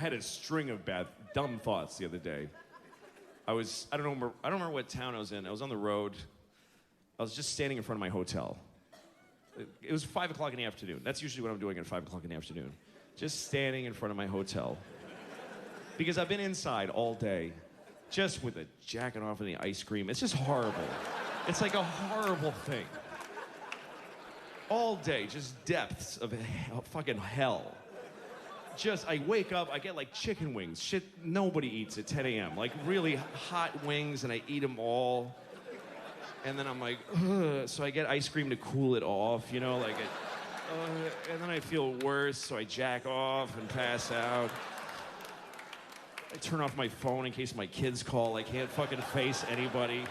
had a string of dumb thoughts the other day. I don't remember what town I was in. I was on the road. I was just standing in front of my hotel. It was 5 o'clock in the afternoon. That's usually what I'm doing at 5 o'clock in the afternoon. Just standing in front of my hotel. Because I've been inside all day, just with a jacking off in the ice cream. It's just horrible. It's like a horrible thing. All day, just depths of fucking hell. I wake up, I get like chicken wings. Shit nobody eats at 10 a.m. Like really hot wings, and I eat them all. And then I'm like, ugh. So I get ice cream to cool it off, you know, like and then I feel worse, so I jack off and pass out. I turn off my phone in case my kids call. I can't fucking face anybody.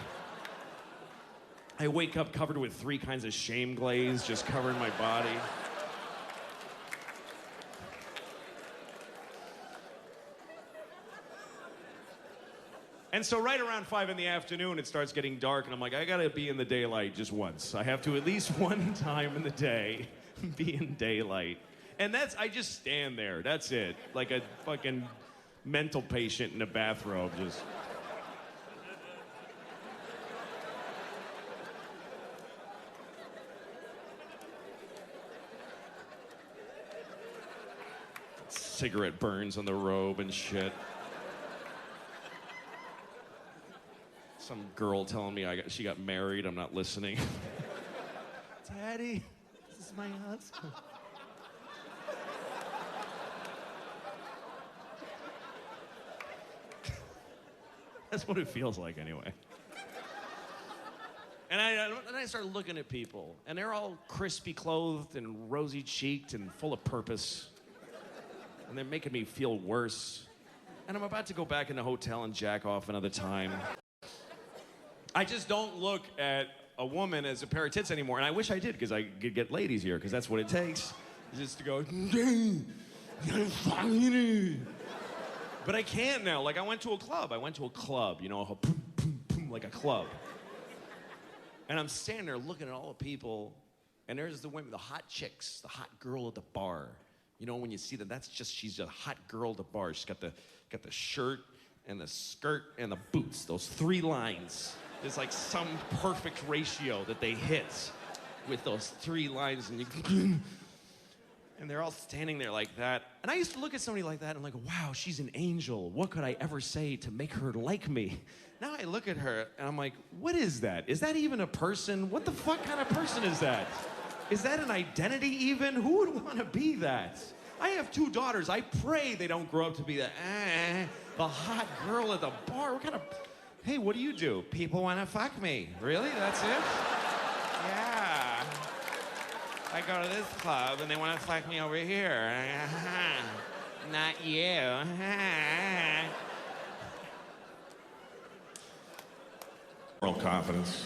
I wake up covered with 3 kinds of shame glaze just covering my body. And so right around 5 in the afternoon, it starts getting dark, and I'm like, I gotta be in the daylight just once. I have to at least one time in the day be in daylight. And I just stand there, that's it. Like a fucking mental patient in a bathrobe, just. Cigarette burns on the robe and shit. Some girl telling me she got married, I'm not listening. Daddy, this is my husband. That's what it feels like anyway. And I start looking at people, and they're all crispy clothed and rosy cheeked and full of purpose. And they're making me feel worse. And I'm about to go back in the hotel and jack off another time. I just don't look at a woman as a pair of tits anymore, and I wish I did, because I could get ladies here, because that's what it takes, just to go, but I can't now. Like, I went to a club, you know, like a club. And I'm standing there looking at all the people, and there's the women, the hot chicks, the hot girl at the bar. You know, when you see them, she's a hot girl at the bar. She's got the shirt and the skirt and the boots, those 3 lines. There's like some perfect ratio that they hit with those 3 lines, and they're all standing there like that. And I used to look at somebody like that and I'm like, wow, she's an angel. What could I ever say to make her like me? Now I look at her and I'm like, what is that? Is that even a person? What the fuck kind of person is that? Is that an identity even? Who would want to be that? I have 2 daughters. I pray they don't grow up to be the hot girl at the bar. What kind of... Hey, what do? People want to fuck me. Really? That's it? Yeah. I go to this club and they want to fuck me over here. Not you. Moral confidence.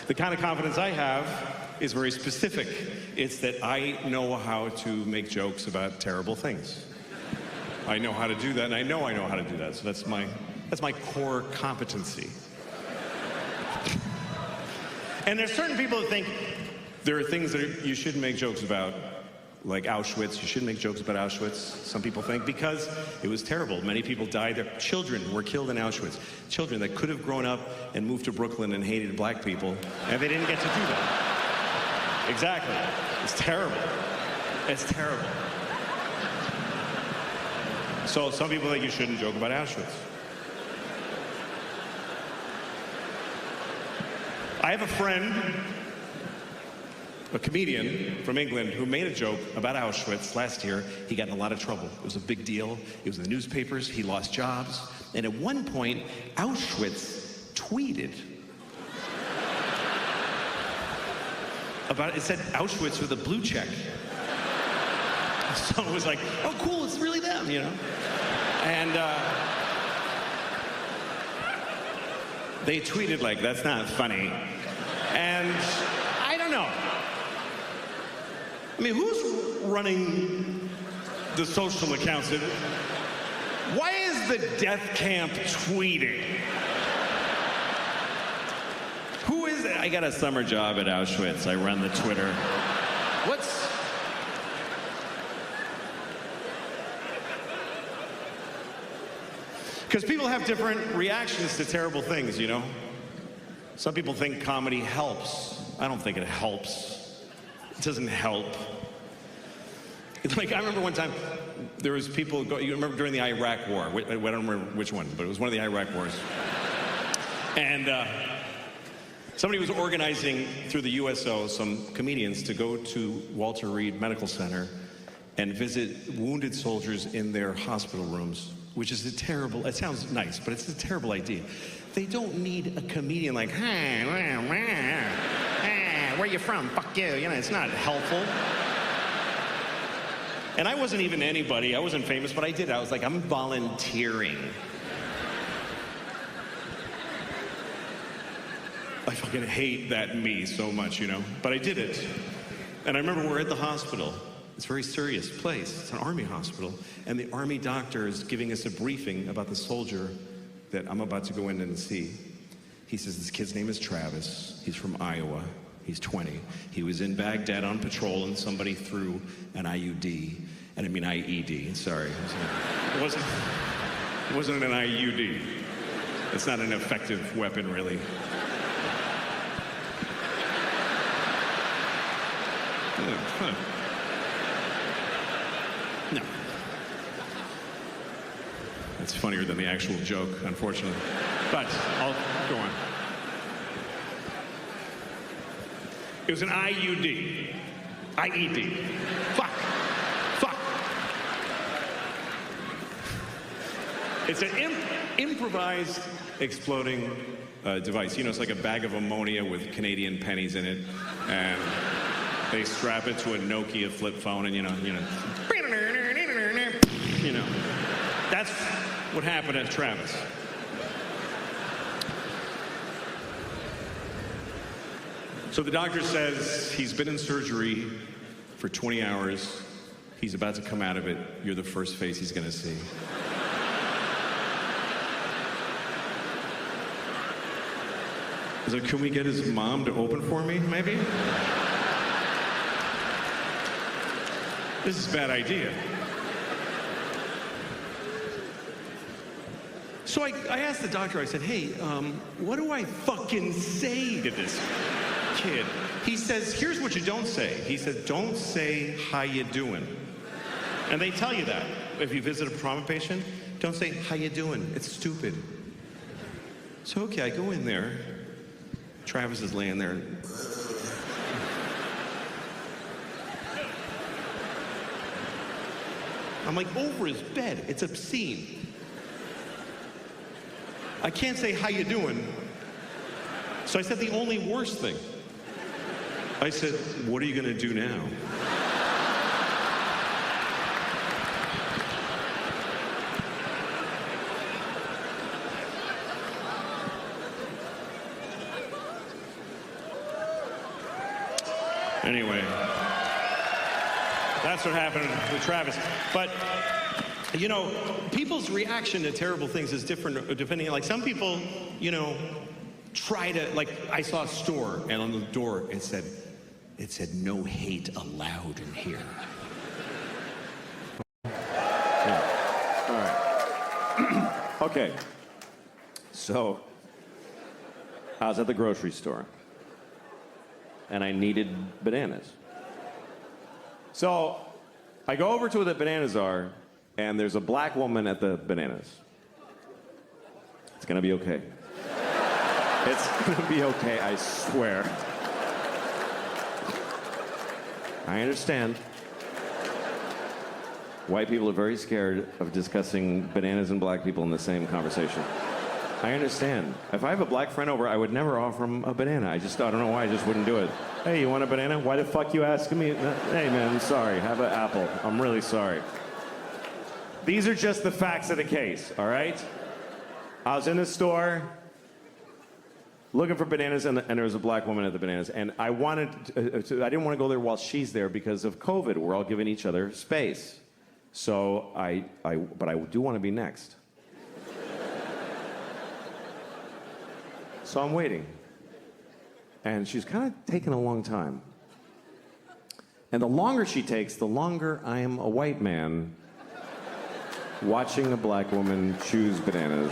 The kind of confidence I have is very specific. It's that I know how to make jokes about terrible things. I know how to do that, and I know how to do that. So that's my core competency. And there's certain people that think there are things that you shouldn't make jokes about, like Auschwitz. You shouldn't make jokes about Auschwitz, some people think, because it was terrible. Many people died. Their children were killed in Auschwitz. Children that could have grown up and moved to Brooklyn and hated black people, and they didn't get to do that. Exactly. It's terrible. It's terrible. So some people think you shouldn't joke about Auschwitz. I have a friend, a comedian from England, who made a joke about Auschwitz last year. He got in a lot of trouble. It was a big deal. It was in the newspapers. He lost jobs. And at one point, Auschwitz tweeted about it. It said Auschwitz with a blue check. So it was like, oh, cool, it's really them, you know? And they tweeted like, that's not funny. And I don't know. I mean, who's running the social accounts? Why is the death camp tweeting? Who is it? I got a summer job at Auschwitz. I run the Twitter. Because people have different reactions to terrible things, you know? Some people think comedy helps. I don't think it helps. It doesn't help. It's like, I remember one time, there was people, you remember during the Iraq War, I don't remember which one, but it was one of the Iraq Wars. And somebody was organizing through the USO some comedians to go to Walter Reed Medical Center and visit wounded soldiers in their hospital rooms, which is a terrible, it sounds nice, but it's a terrible idea. They don't need a comedian like, hey, where you from? Fuck you. You know, it's not helpful. And I wasn't even anybody. I wasn't famous, but I did. I was like, I'm volunteering. I fucking hate that me so much, you know? But I did it. And I remember we're at the hospital. It's a very serious place. It's an army hospital. And the army doctor is giving us a briefing about the soldier that I'm about to go in and see. He says, this kid's name is Travis. He's from Iowa. He's 20. He was in Baghdad on patrol and somebody threw an IUD. And I mean IED, sorry. It wasn't an IUD. It's not an effective weapon, really. Huh. No. That's funnier than the actual joke, unfortunately. But I'll go on. It was an IUD. IED. Fuck. It's an improvised exploding device. You know, it's like a bag of ammonia with Canadian pennies in it. And they strap it to a Nokia flip phone and, you know, that's what happened at Travis. So the doctor says he's been in surgery for 20 hours. He's about to come out of it. You're the first face he's gonna see. I was like, can we get his mom to open for me, maybe? This is a bad idea. So I asked the doctor, I said, hey, what do I fucking say to this kid? He says, here's what you don't say. He says, don't say, how you doing? And they tell you that. If you visit a trauma patient, don't say, how you doing? It's stupid. So, okay, I go in there. Travis is laying there. I'm like over his bed. It's obscene. I can't say, how you doing? So I said the only worst thing. I said, what are you gonna do now? Anyway, that's what happened with Travis. But, you know, people's reaction to terrible things is different depending, like some people, you know, try to, like I saw a store and on the door it said no hate allowed in here. Yeah. All right. Okay. So, I was at the grocery store and I needed bananas. So, I go over to where the bananas are, and there's a black woman at the bananas. It's gonna be okay. It's gonna be okay, I swear. I understand. White people are very scared of discussing bananas and black people in the same conversation. I understand. If I have a black friend over, I would never offer him a banana. I don't know why I just wouldn't do it. Hey, you want a banana? Why the fuck you asking me? Hey man, I'm sorry, have an apple. I'm really sorry. These are just the facts of the case, all right? I was in the store looking for bananas, and there was a black woman at the bananas, and I didn't want to go there while she's there because of COVID. We're all giving each other space. So but I do want to be next. So I'm waiting. And she's kind of taking a long time. And the longer she takes, the longer I am a white man watching a black woman choose bananas.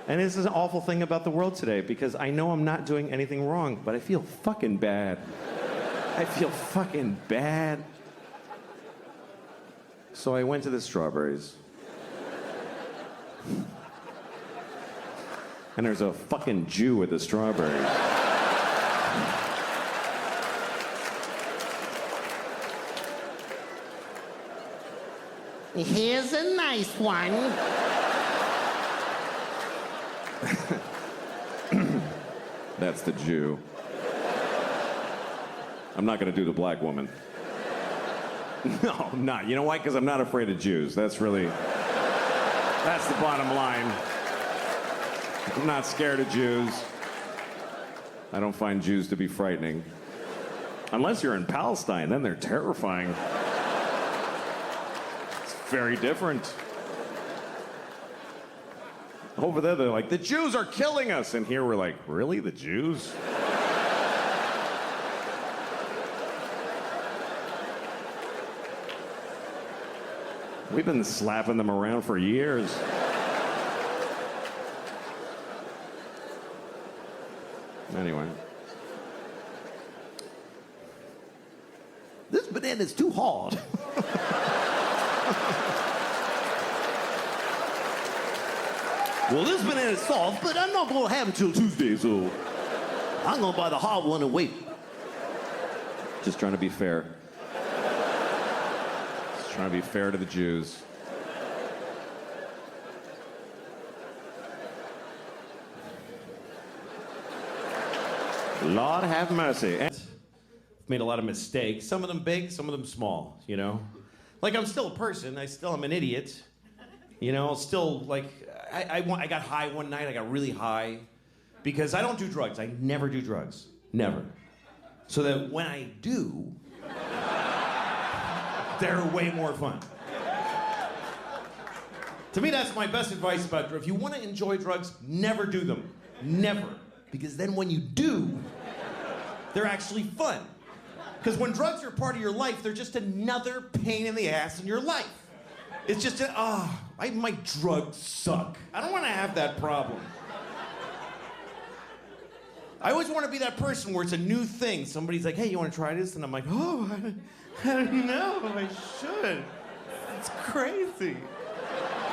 And this is an awful thing about the world today because I know I'm not doing anything wrong, but I feel fucking bad. I feel fucking bad. So I went to the strawberries. And there's a fucking Jew at the strawberries. Here's a nice one. That's the Jew. I'm not gonna do the black woman. No, I'm not. You know why? Because I'm not afraid of Jews. That's the bottom line. I'm not scared of Jews. I don't find Jews to be frightening. Unless you're in Palestine, then they're terrifying. It's very different. Over there, they're like, the Jews are killing us. And here we're like, really? The Jews? We've been slapping them around for years. Anyway. This banana's too hard. Well, this banana's soft, but I'm not gonna have it till Tuesday, so I'm gonna buy the hard one and wait. Just trying to be fair. Just trying to be fair to the Jews. Lord have mercy. I've made a lot of mistakes. Some of them big, some of them small, you know? Like, I'm still a person. I still am an idiot. You know, still, like, I got high one night. I got really high. Because I don't do drugs. I never do drugs. Never. So that when I do, they're way more fun. To me, that's my best advice about drugs. If you want to enjoy drugs, never do them. Never. Because then when you do, they're actually fun. Because when drugs are part of your life, they're just another pain in the ass in your life. It's just, my drugs suck. I don't want to have that problem. I always want to be that person where it's a new thing. Somebody's like, hey, you want to try this? And I'm like, oh, I don't know if I should. It's crazy.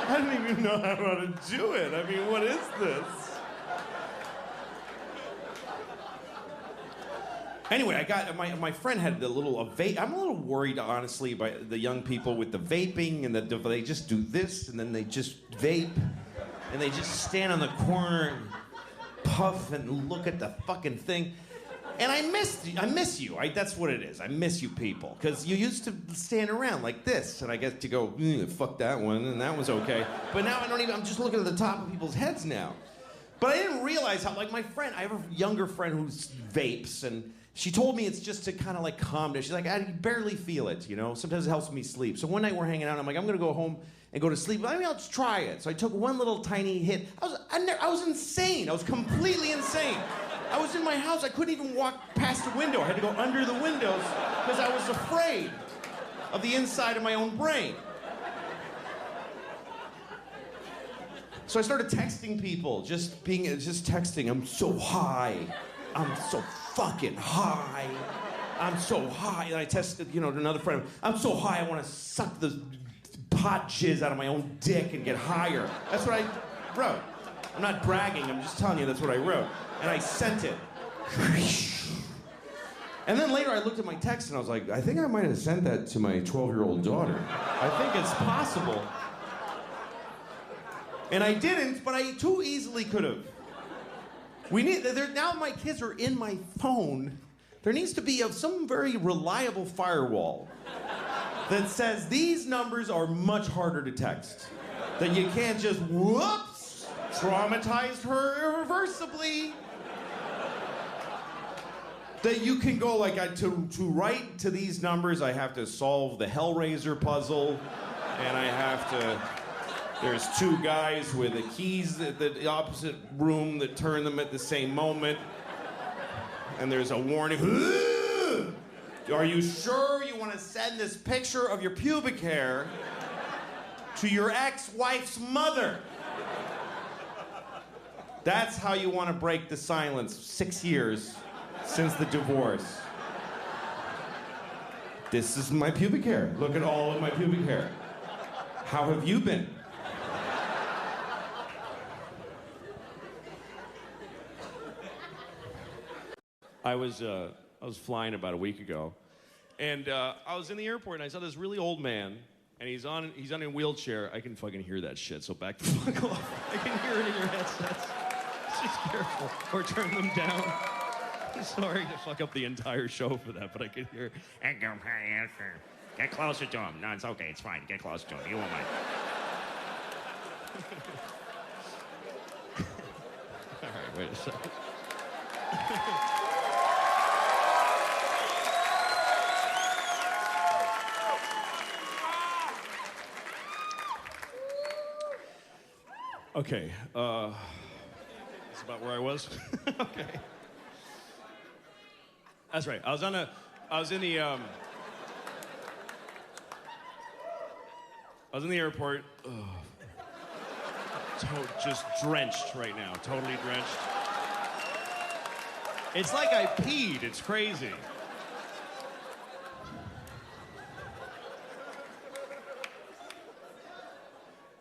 I don't even know how to do it. I mean, what is this? Anyway, I got my friend had the little vape. I'm a little worried, honestly, by the young people with the vaping and they just do this and then they just vape and they just stand on the corner and puff and look at the fucking thing. And I miss you. That's what it is. I miss you people because you used to stand around like this, and I get to go fuck that one, and that was okay. But now I don't even. I'm just looking at the top of people's heads now. But I didn't realize how, like, my friend. I have a younger friend who vapes and. She told me it's just to kind of like calm down. She's like, I barely feel it, you know? Sometimes it helps me sleep. So one night we're hanging out, and I'm like, I'm gonna go home and go to sleep. Maybe I'll just try it. So I took one little tiny hit. I was insane. I was completely insane. I was in my house. I couldn't even walk past the window. I had to go under the windows because I was afraid of the inside of my own brain. So I started texting people, just texting. I'm so high. I'm so fucking high. I'm so high. And I tested, to another friend. I'm so high, I want to suck the pot jizz out of my own dick and get higher. That's what I wrote. I'm not bragging. I'm just telling you that's what I wrote. And I sent it. And then later I looked at my text and I was like, I think I might have sent that to my 12-year-old daughter. I think it's possible. And I didn't, but I too easily could have. Now my kids are in my phone. There needs to be some very reliable firewall that says these numbers are much harder to text. That you can't just, whoops, traumatized her irreversibly. That you can go like, to write to these numbers, I have to solve the Hellraiser puzzle, and I have to... There's two guys with the keys at the opposite room that turn them at the same moment. And there's a warning. Are you sure you want want to send this picture of your pubic hair to your ex-wife's mother. That's how you want to break the silence 6 years since the divorce. This is my pubic hair. Look at all of my pubic hair. How have you been? I was flying about a week ago, and I was in the airport, and I saw this really old man, and he's on a wheelchair. I can fucking hear that shit, so back the fuck off. I can hear it in your headsets. Just careful, or turn them down. Sorry to fuck up the entire show for that, but I can hear. Get closer to him. No, it's okay. It's fine. Get closer to him. You won't mind. All right, wait a second. Okay, that's about where I was. Okay. That's right. I was in the airport. Just drenched right now. Totally drenched. It's like I peed. It's crazy.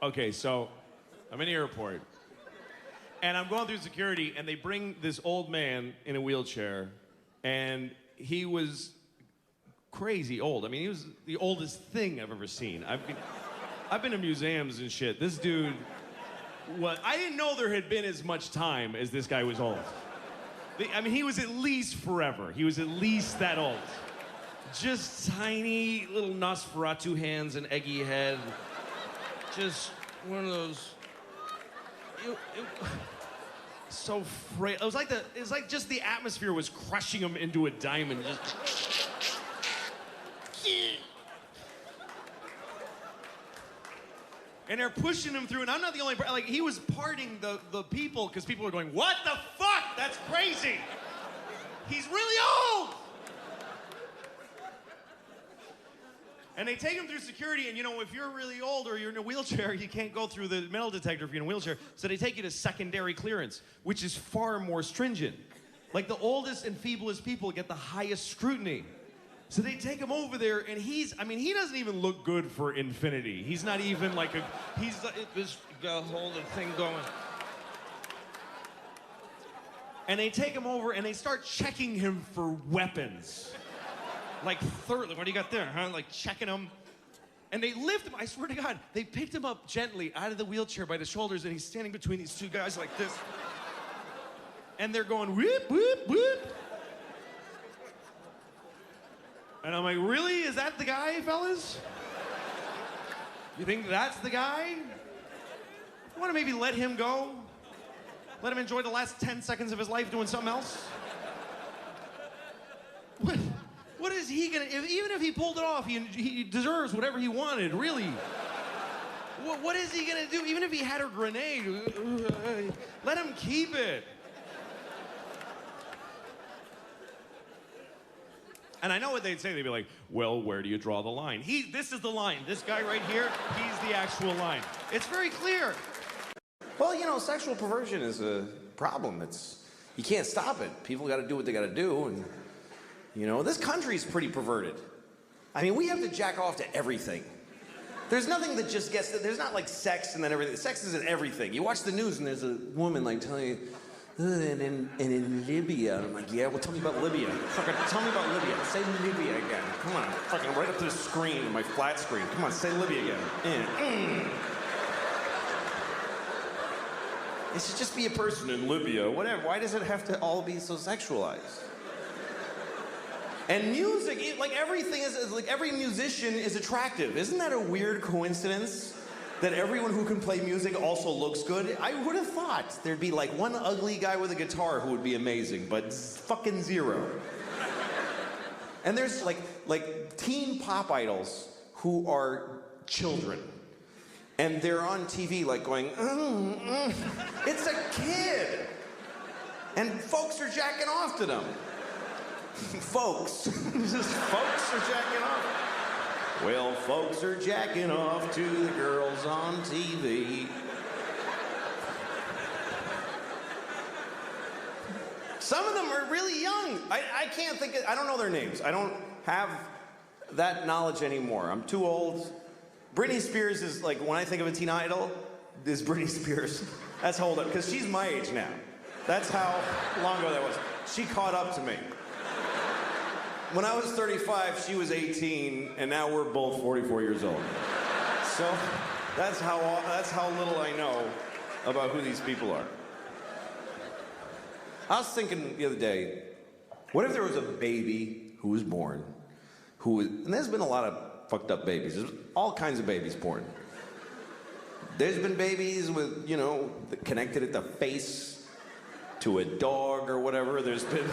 Okay, so I'm in the airport, and I'm going through security, and they bring this old man in a wheelchair, and he was crazy old. I mean, he was the oldest thing I've ever seen. I've been to museums and shit. This dude I didn't know there had been as much time as this guy was old. I mean, he was at least forever. He was at least that old. Just tiny little Nosferatu hands and eggy head. Just one of those. So frail. It was like just the atmosphere was crushing him into a diamond. Just. And they're pushing him through, and I'm not the only person. Like, he was parting the people because people were going, "What the fuck? That's crazy. He's really old." And they take him through security, and if you're really old or you're in a wheelchair, you can't go through the metal detector if you're in a wheelchair. So they take you to secondary clearance, which is far more stringent. Like, the oldest and feeblest people get the highest scrutiny. So they take him over there, and he doesn't even look good for infinity. He's not even like this whole thing going. And they take him over, and they start checking him for weapons. Like, what do you got there, huh? Like, checking him. And they lift him, I swear to God, they picked him up gently out of the wheelchair by the shoulders, and he's standing between these two guys like this. And they're going, whoop, whoop, whoop. And I'm like, really? Is that the guy, fellas? You think that's the guy? You want to maybe let him go? Let him enjoy the last 10 seconds of his life doing something else? What is he gonna, even if he pulled it off, he deserves whatever he wanted, really. What is he gonna do? Even if he had a grenade, let him keep it. And I know what they'd say. They'd be like, well, where do you draw the line? This is the line. This guy right here, he's the actual line. It's very clear. Well, sexual perversion is a problem. You can't stop it. People got to do what they got to do. And, this country's pretty perverted. I mean, we have to jack off to everything. There's nothing that just there's not like sex and then everything. Sex isn't everything. You watch the news and there's a woman like telling you, and in Libya. I'm like, yeah, well, tell me about Libya. Fucking tell me about Libya. Say Libya again. Come on. Fucking right up to the screen, my flat screen. Come on, say Libya again. It should just be a person in Libya, whatever. Why does it have to all be so sexualized? And music, like everything like every musician is attractive. Isn't that a weird coincidence? That everyone who can play music also looks good? I would have thought there'd be like one ugly guy with a guitar who would be amazing, but fucking zero. And there's like teen pop idols who are children. And they're on TV like going, it's a kid. And folks are jacking off to them. Folks. Just folks are jacking off. Well, folks are jacking off to the girls on TV. Some of them are really young. I can't think of, I don't know their names. I don't have that knowledge anymore. I'm too old. Britney Spears is like, when I think of a teen idol, is Britney Spears. That's how old, because she's my age now. That's how long ago that was. She caught up to me. When I was 35, she was 18, and now we're both 44 years old. So that's how little I know about who these people are. I was thinking the other day, what if there was a baby who was born, and there's been a lot of fucked up babies. There's all kinds of babies born. There's been babies with, connected at the face to a dog or whatever. There's been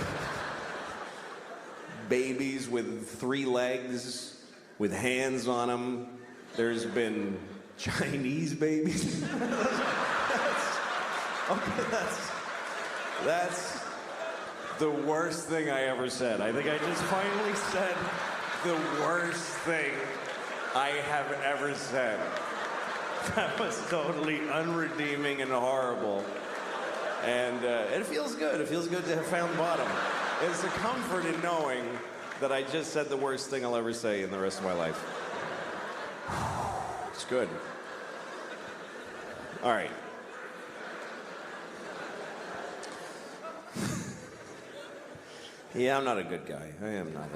babies with 3 legs, with hands on them. There's been Chinese babies. That's the worst thing I ever said. I think I just finally said the worst thing I have ever said. That was totally unredeeming and horrible. And it feels good. It feels good to have found the bottom. It's a comfort in knowing that I just said the worst thing I'll ever say in the rest of my life. It's good. All right. Yeah, I'm not a good guy. I am not.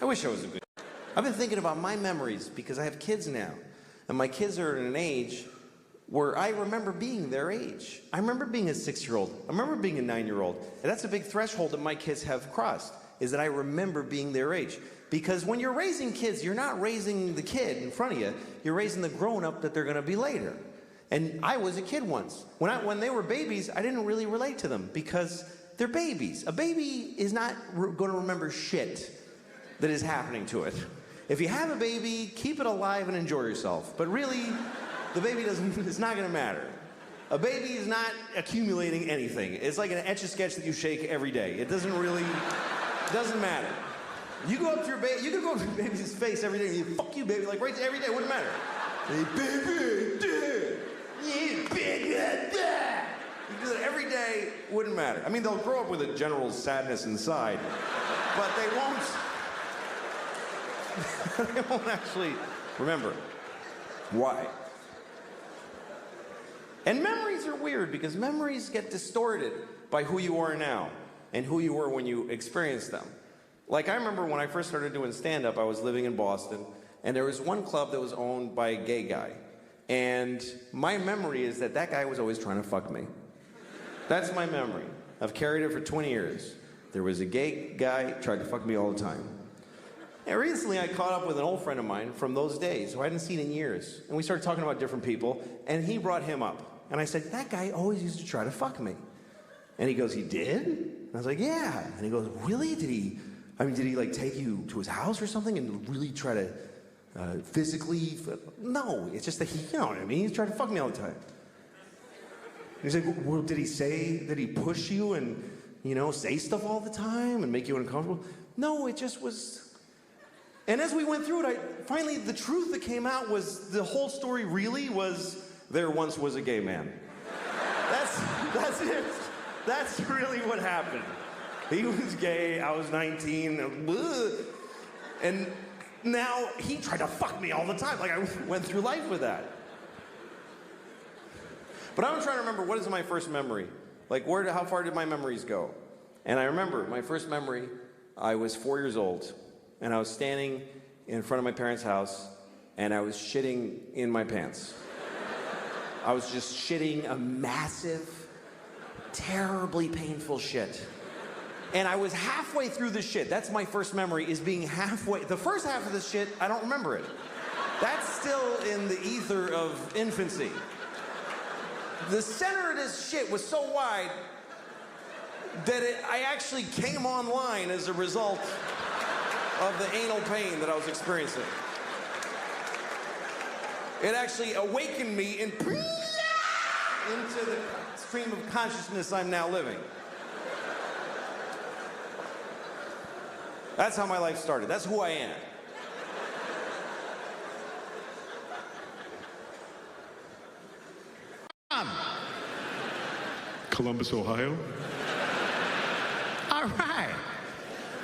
I wish I was a good guy. I've been thinking about my memories because I have kids now. And my kids are at an age where I remember being their age. I remember being a 6-year-old. I remember being a 9-year-old. And that's a big threshold that my kids have crossed, is that I remember being their age. Because when you're raising kids, you're not raising the kid in front of you. You're raising the grown-up that they're going to be later. And I was a kid once. When they were babies, I didn't really relate to them because they're babies. A baby is not going to remember shit that is happening to it. If you have a baby, keep it alive and enjoy yourself. But really, the baby it's not going to matter. A baby is not accumulating anything. It's like an Etch-a-Sketch that you shake every day. It doesn't matter. You go up to your baby, you can go up to your baby's face every day and you, fuck you, baby, like right every day, wouldn't matter. Hey, baby, dad. Yeah, baby, dad. You do that every day, wouldn't matter. I mean, they'll grow up with a general sadness inside, but they won't actually remember. Why? And memories are weird because memories get distorted by who you are now and who you were when you experienced them. Like, I remember when I first started doing stand-up, I was living in Boston, and there was one club that was owned by a gay guy. And my memory is that guy was always trying to fuck me. That's my memory. I've carried it for 20 years. There was a gay guy tried to fuck me all the time. And recently I caught up with an old friend of mine from those days who I hadn't seen in years. And we started talking about different people, and he brought him up. And I said, that guy always used to try to fuck me. And he goes, he did? And I was like, yeah. And he goes, really? Did he like take you to his house or something and really try to physically? No, it's just that he, you know what I mean? He's trying to fuck me all the time. He's like, well, did he say that he push you and, say stuff all the time and make you uncomfortable? No, it just was. And as we went through it, finally the truth that came out was the whole story really was there once was a gay man. That's it. That's really what happened. He was gay, I was 19, and now he tried to fuck me all the time. Like, I went through life with that. But I'm trying to remember, what is my first memory? Like, how far did my memories go? And I remember my first memory, I was 4 years old, and I was standing in front of my parents' house, and I was shitting in my pants. I was just shitting a massive, terribly painful shit. And I was halfway through the shit. That's my first memory, is being halfway. The first half of the shit, I don't remember it. That's still in the ether of infancy. The center of this shit was so wide that I actually came online as a result of the anal pain that I was experiencing. It actually awakened me into the stream of consciousness I'm now living. That's how my life started. That's who I am. Columbus, Ohio. All right.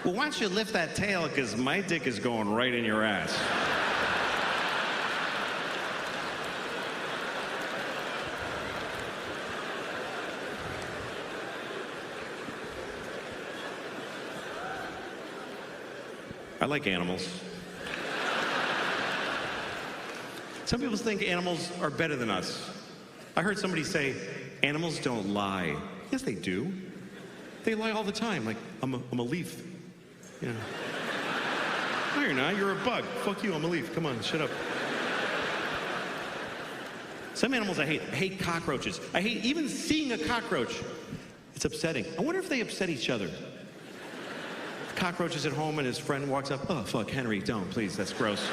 Well, why don't you lift that tail, because my dick is going right in your ass. I like animals. Some people think animals are better than us. I heard somebody say, animals don't lie. Yes, they do. They lie all the time, like, I'm a leaf. Yeah. No, you're not. You're a bug. Fuck you, I'm a leaf. Come on, shut up. Some animals I hate. I hate cockroaches. I hate even seeing a cockroach. It's upsetting. I wonder if they upset each other. The cockroach is at home and his friend walks up. Oh, fuck, Henry, don't, please. That's gross.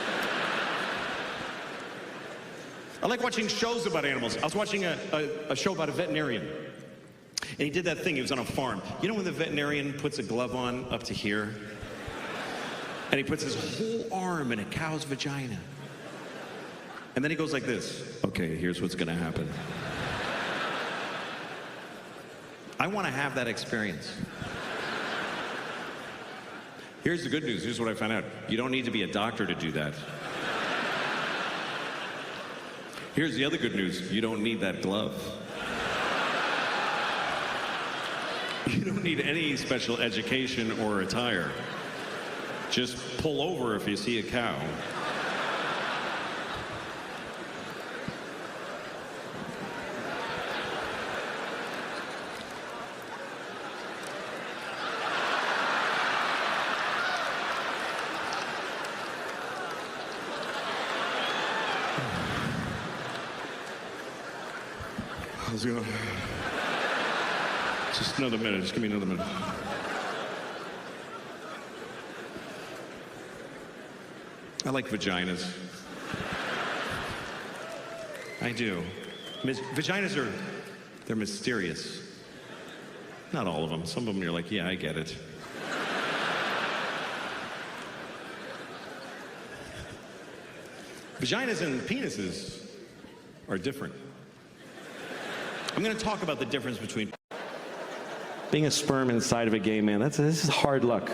I like watching shows about animals. I was watching a show about a veterinarian. And he did that thing. He was on a farm. You know when the veterinarian puts a glove on up to here? And he puts his whole arm in a cow's vagina. And then he goes like this. Okay, here's what's going to happen. I want to have that experience. Here's the good news. Here's what I found out. You don't need to be a doctor to do that. Here's the other good news. You don't need that glove. You don't need any special education or attire. Just pull over if you see a cow. How's it going? Just another minute. Just give me another minute. I like vaginas. I do. Vaginas are, they're mysterious. Not all of them. Some of them you're like, yeah, I get it. Vaginas and penises are different. I'm going to talk about the difference between being a sperm inside of a gay man. This is hard luck.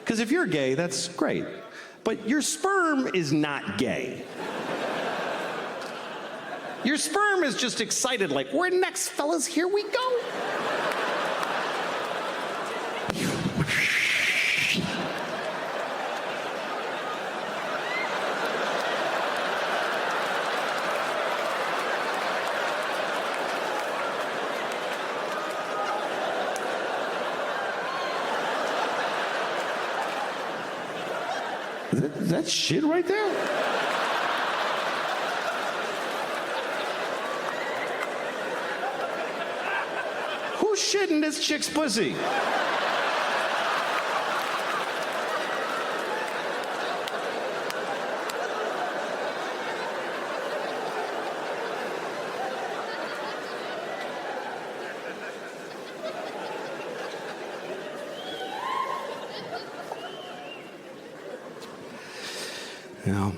Because if you're gay, that's great. But your sperm is not gay. Your sperm is just excited, like, we're next, fellas, here we go. Is that shit right there? Who's shitting this chick's pussy? Yeah.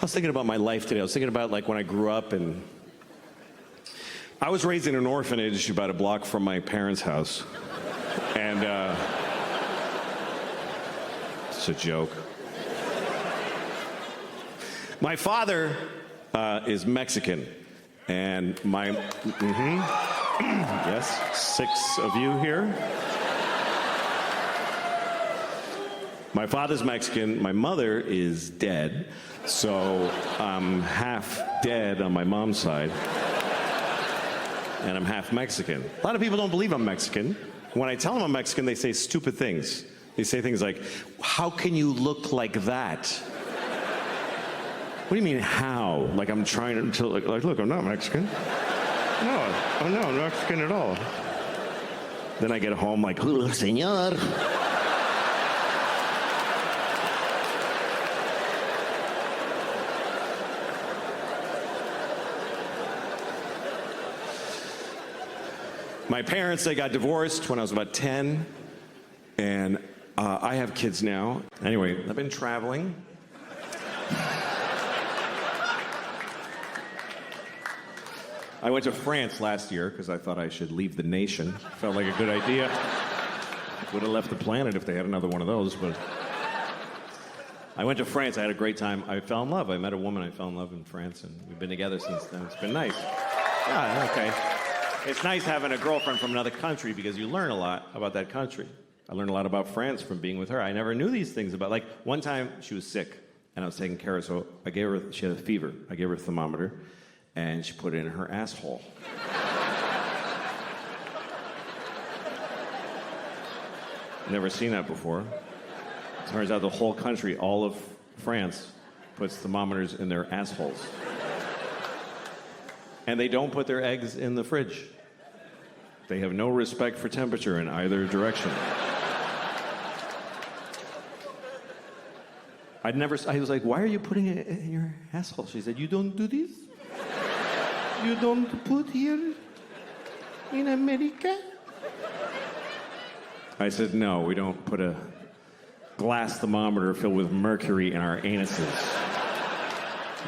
I was thinking about my life today. I was thinking about like when I grew up, and I was raised in an orphanage about a block from my parents' house. And it's a joke. My father is Mexican, and my yes, 6 of you here. My father's Mexican, my mother is dead, so I'm half dead on my mom's side, and I'm half Mexican. A lot of people don't believe I'm Mexican. When I tell them I'm Mexican, they say stupid things. They say things like, how can you look like that? What do you mean, how? Like I'm trying to, like look, I'm not Mexican. No, I'm not Mexican at all. Then I get home like, hola, señor. My parents, they got divorced when I was about 10, and I have kids now. Anyway, I've been traveling. I went to France last year because I thought I should leave the nation. Felt like a good idea. Would have left the planet if they had another one of those, but I went to France. I had a great time. I fell in love. I met a woman. I fell in love in France, and we've been together since then. It's been nice. Yeah, okay. It's nice having a girlfriend from another country because you learn a lot about that country. I learned a lot about France from being with her. I never knew these things about, like, one time she was sick, and I was taking care of her, so I gave her, she had a fever. I gave her a thermometer, and she put it in her asshole. Never seen that before. Turns out the whole country, all of France, puts thermometers in their assholes. And they don't put their eggs in the fridge. They have no respect for temperature in either direction. I was like, why are you putting it in your asshole? She said, you don't do this? You don't put here in America? I said, no, we don't put a glass thermometer filled with mercury in our anuses.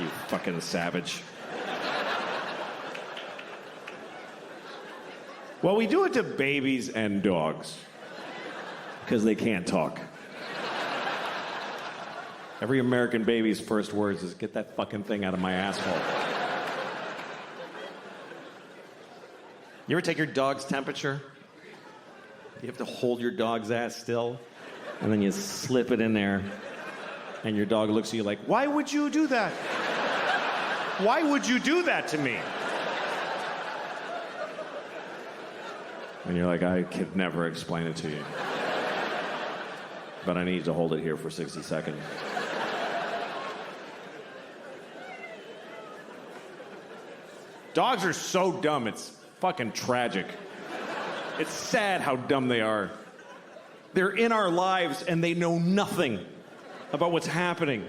You fucking savage. Well, we do it to babies and dogs because they can't talk. Every American baby's first words is, get that fucking thing out of my asshole. You ever take your dog's temperature? You have to hold your dog's ass still, and then you slip it in there, and your dog looks at you like, why would you do that? Why would you do that to me? And you're like, I could never explain it to you. But I need to hold it here for 60 seconds. Dogs are so dumb, it's fucking tragic. It's sad how dumb they are. They're in our lives and they know nothing about what's happening.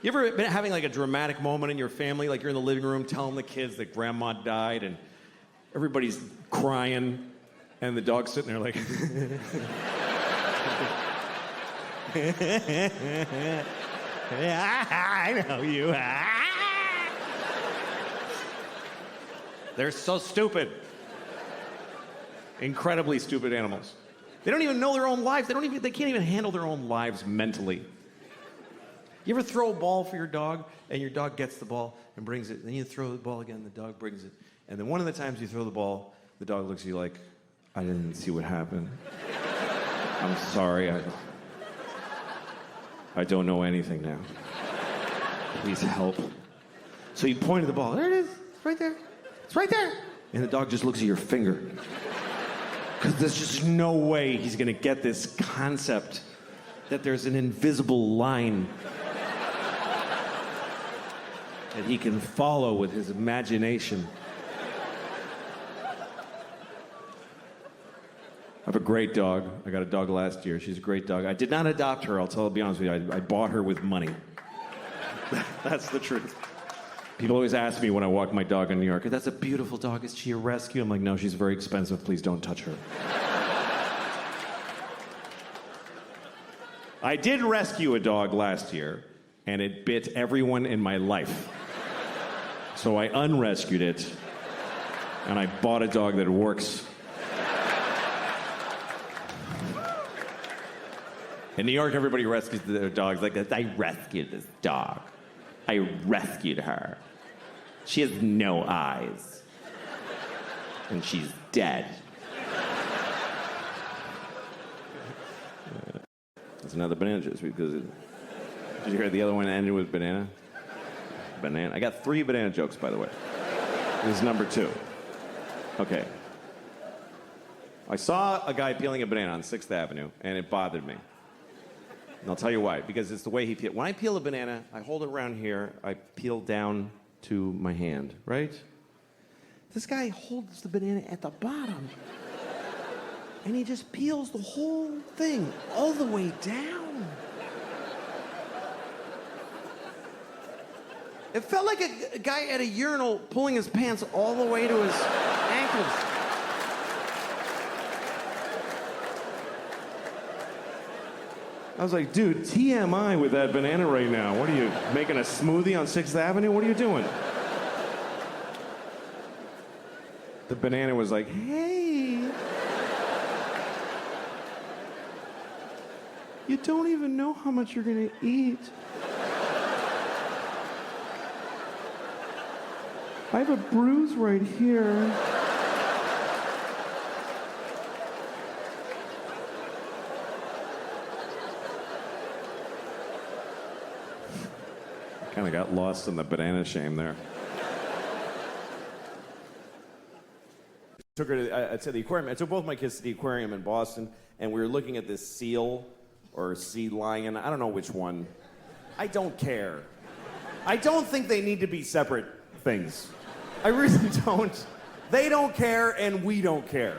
You ever been having like a dramatic moment in your family, like you're in the living room telling the kids that grandma died and everybody's crying and the dog's sitting there like... I know you. They're so stupid. Incredibly stupid animals. They don't even know their own lives. They can't even handle their own lives mentally. You ever throw a ball for your dog and your dog gets the ball and brings it, and then you throw the ball again, the dog brings it, and then one of the times you throw the ball, the dog looks at you like, I didn't see what happened. I'm sorry. I don't know anything now. Please help. So you point at the ball. There it is. It's right there. It's right there. And the dog just looks at your finger. Because there's just no way he's going to get this concept that there's an invisible line that he can follow with his imagination. I have a great dog. I got a dog last year. She's a great dog. I did not adopt her, I'll be honest with you. I bought her with money. That's the truth. People always ask me when I walk my dog in New York, that's a beautiful dog. Is she a rescue? I'm like, no, she's very expensive. Please don't touch her. I did rescue a dog last year, and it bit everyone in my life. So I unrescued it, and I bought a dog that works. In New York, everybody rescues their dogs like this. I rescued this dog. I rescued her. She has no eyes. And she's dead. That's another banana juice because did you hear the other one ended with banana? Banana. I got 3 banana jokes, by the way. This is number 2. Okay. I saw a guy peeling a banana on 6th Avenue, and it bothered me. And I'll tell you why. Because it's the way he peels. When I peel a banana, I hold it around here. I peel down to my hand, right? This guy holds the banana at the bottom. And he just peels the whole thing all the way down. It felt like a guy at a urinal pulling his pants all the way to his ankles. I was like, dude, TMI with that banana right now. What are you, making a smoothie on 6th Avenue? What are you doing? The banana was like, hey. You don't even know how much you're gonna eat. I have a bruise right here. Kind of got lost in the banana shame there. Took her to the aquarium. I took both my kids to the aquarium in Boston, and we were looking at this seal or sea lion. I don't know which one. I don't care. I don't think they need to be separate things. I really don't. They don't care, and we don't care.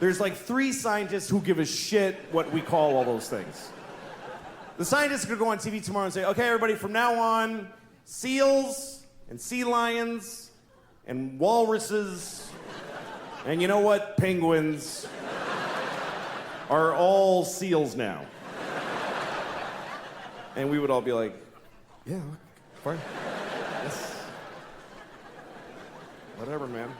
There's like 3 scientists who give a shit what we call all those things. The scientists are going to go on TV tomorrow and say, okay, everybody, from now on, seals and sea lions and walruses and you know what? Penguins are all seals now. And we would all be like, yeah, fine. Yes. Whatever, man.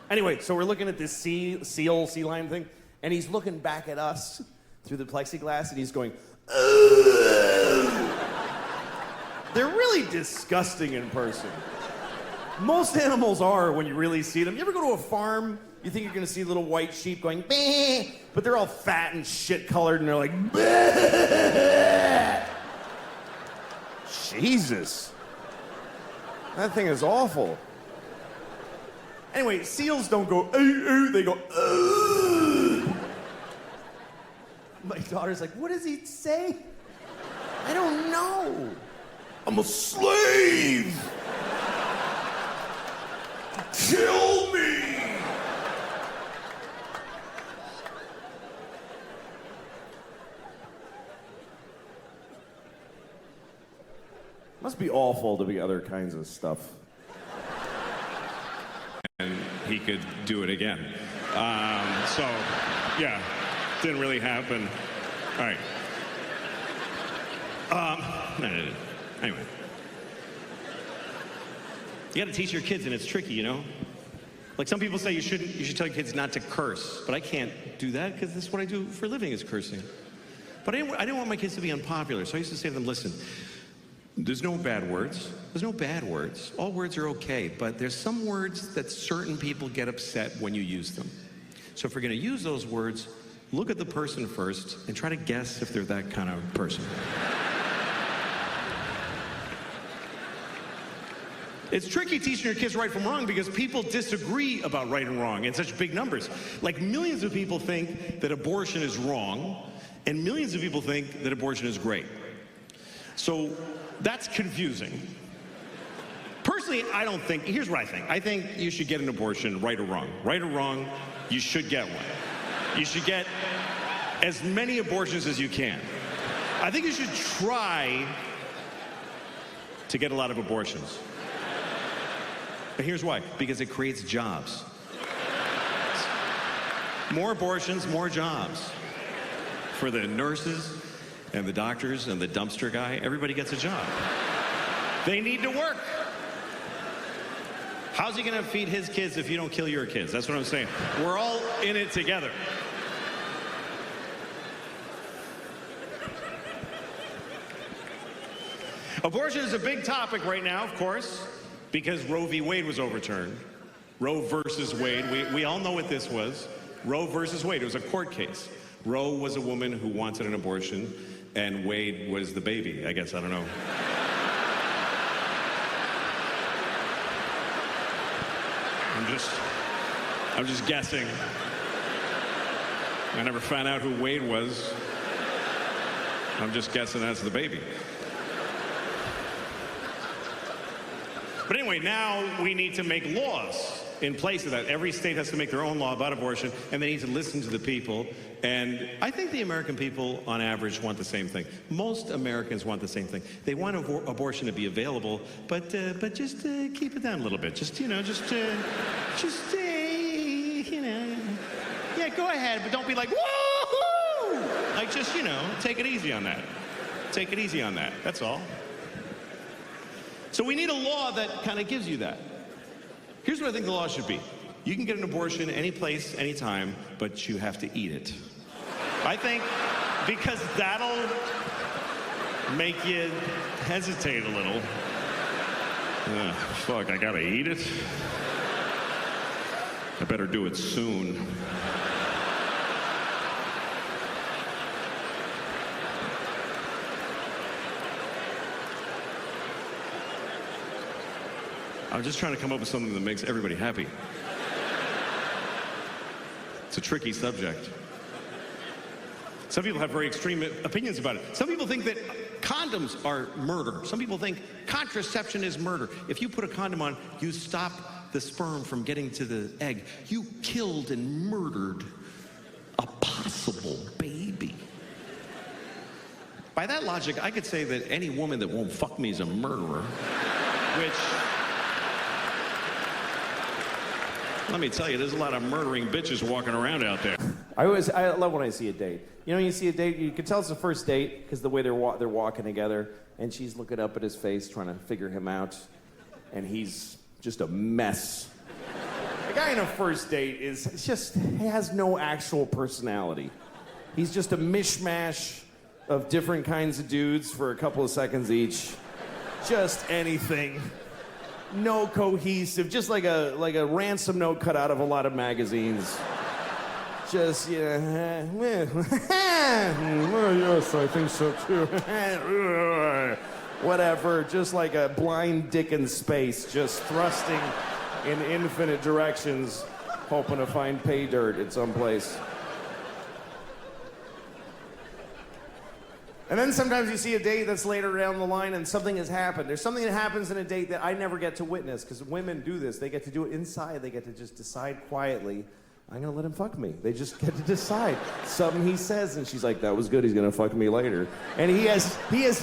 Anyway, so we're looking at this sea lion thing, and he's looking back at us through the plexiglass, and he's going, ugh. They're really disgusting in person. Most animals are when you really see them. You ever go to a farm, you think you're gonna see little white sheep going, bah, but they're all fat and shit-colored, and they're like, bah. Jesus. That thing is awful. Anyway, seals don't go, they go, ugh. My daughter's like, what does he say? I don't know. I'm a slave. Kill me. Must be awful to be other kinds of stuff. And he could do it again. So, yeah, didn't really happen. All right. Anyway. You gotta teach your kids, and it's tricky, you know? Like some people say you should tell your kids not to curse, but I can't do that because that's what I do for a living is cursing. But I didn't want my kids to be unpopular, so I used to say to them, listen, there's no bad words. There's no bad words. All words are okay, but there's some words that certain people get upset when you use them. So if we're gonna use those words, look at the person first and try to guess if they're that kind of person. It's tricky teaching your kids right from wrong because people disagree about right and wrong in such big numbers. Like millions of people think that abortion is wrong, and millions of people think that abortion is great. So that's confusing. Personally, I don't think, here's what I think. I think you should get an abortion, right or wrong. Right or wrong, you should get one. You should get as many abortions as you can. I think you should try to get a lot of abortions. And here's why, because it creates jobs. More abortions, more jobs. For the nurses and the doctors and the dumpster guy, everybody gets a job. They need to work. How's he gonna feed his kids if you don't kill your kids? That's what I'm saying. We're all in it together. Abortion is a big topic right now, of course, because Roe v. Wade was overturned. Roe versus Wade, we all know what this was. Roe versus Wade, it was a court case. Roe was a woman who wanted an abortion, and Wade was the baby, I guess, I don't know. I'm just guessing. I never found out who Wade was. I'm just guessing that's the baby. But anyway, now we need to make laws in place of that. Every state has to make their own law about abortion, and they need to listen to the people. And I think the American people, on average, want the same thing. Most Americans want the same thing. They want abortion to be available, but just keep it down a little bit. Just, you know, yeah, go ahead, but don't be like, woo-hoo! Like, Like, just, take it easy on that. Take it easy on that. That's all. So we need a law that kind of gives you that. Here's what I think the law should be. You can get an abortion any place, anytime, but you have to eat it. I think because that'll make you hesitate a little. Fuck, I gotta eat it? I better do it soon. I'm just trying to come up with something that makes everybody happy. It's a tricky subject. Some people have very extreme opinions about it. Some people think that condoms are murder. Some people think contraception is murder. If you put a condom on, you stop the sperm from getting to the egg. You killed and murdered a possible baby. By that logic, I could say that any woman that won't fuck me is a murderer, which... Let me tell you, there's a lot of murdering bitches walking around out there. I love when I see a date. You see a date, you can tell it's a first date because the way they're walking together, and she's looking up at his face trying to figure him out, and he's just a mess. A guy in a first date he has no actual personality. He's just a mishmash of different kinds of dudes for a couple of seconds each. Just anything. No cohesive, just like a ransom note cut out of a lot of magazines. Just, yes, I think so too. Whatever, just like a blind dick in space, just thrusting in infinite directions, hoping to find pay dirt at some place. And then sometimes you see a date that's later down the line and something has happened. There's something that happens in a date that I never get to witness because women do this. They get to do it inside. They get to just decide quietly, I'm going to let him fuck me. They just get to decide. Something he says and she's like, that was good. He's going to fuck me later. And he has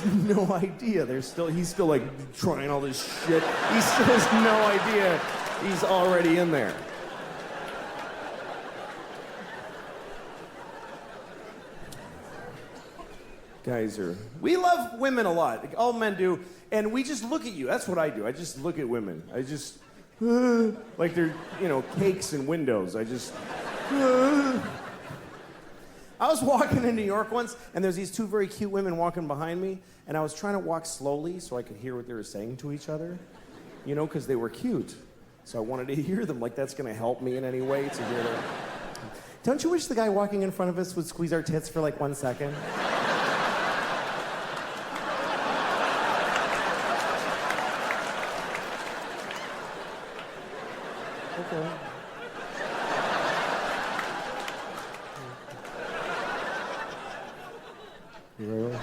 no idea. He's still like trying all this shit. He still has no idea he's already in there. We love women a lot. All men do. And we just look at you. That's what I do. I just look at women. I just, like they're, cakes and windows. I just, I was walking in New York once, and there's these two very cute women walking behind me, and I was trying to walk slowly so I could hear what they were saying to each other, because they were cute. So I wanted to hear them, like that's going to help me in any way to hear them. Don't you wish the guy walking in front of us would squeeze our tits for like 1 second? Okay. Really?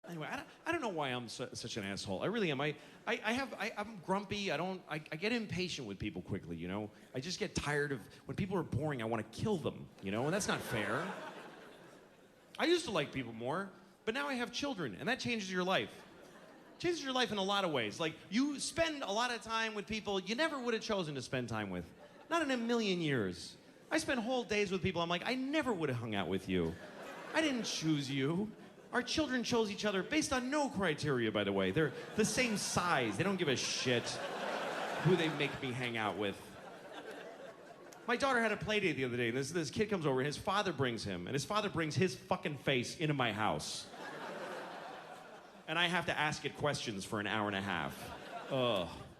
Anyway, I don't know why I'm such an asshole. I really am. I'm grumpy. I get impatient with people quickly, I just get tired of, when people are boring, I want to kill them, and that's not fair. I used to like people more, but now I have children, and that changes your life. Changes your life in a lot of ways. Like, you spend a lot of time with people you never would have chosen to spend time with. Not in a million years. I spend whole days with people I'm like, I never would have hung out with you. I didn't choose you. Our children chose each other based on no criteria, by the way. They're the same size. They don't give a shit who they make me hang out with. My daughter had a play date the other day, and this kid comes over, and his father brings him, and his father brings his fucking face into my house. And I have to ask it questions for an hour and a half.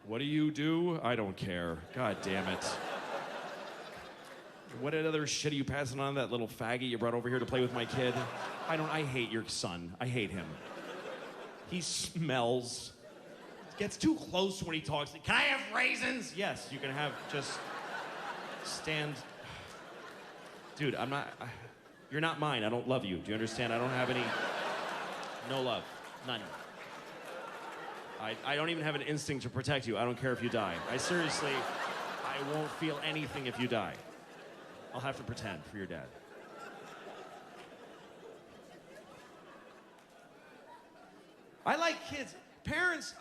What do you do? I don't care. God damn it. What other shit are you passing on, that little faggot you brought over here to play with my kid? I hate your son. I hate him. He smells. Gets too close when he talks. Can I have raisins? Yes, you can have, just stand. Dude, you're not mine. I don't love you. Do you understand? I don't have any, no love. None. I don't even have an instinct to protect you. I don't care if you die. I won't feel anything if you die. I'll have to pretend for your dad. I like kids. Parents,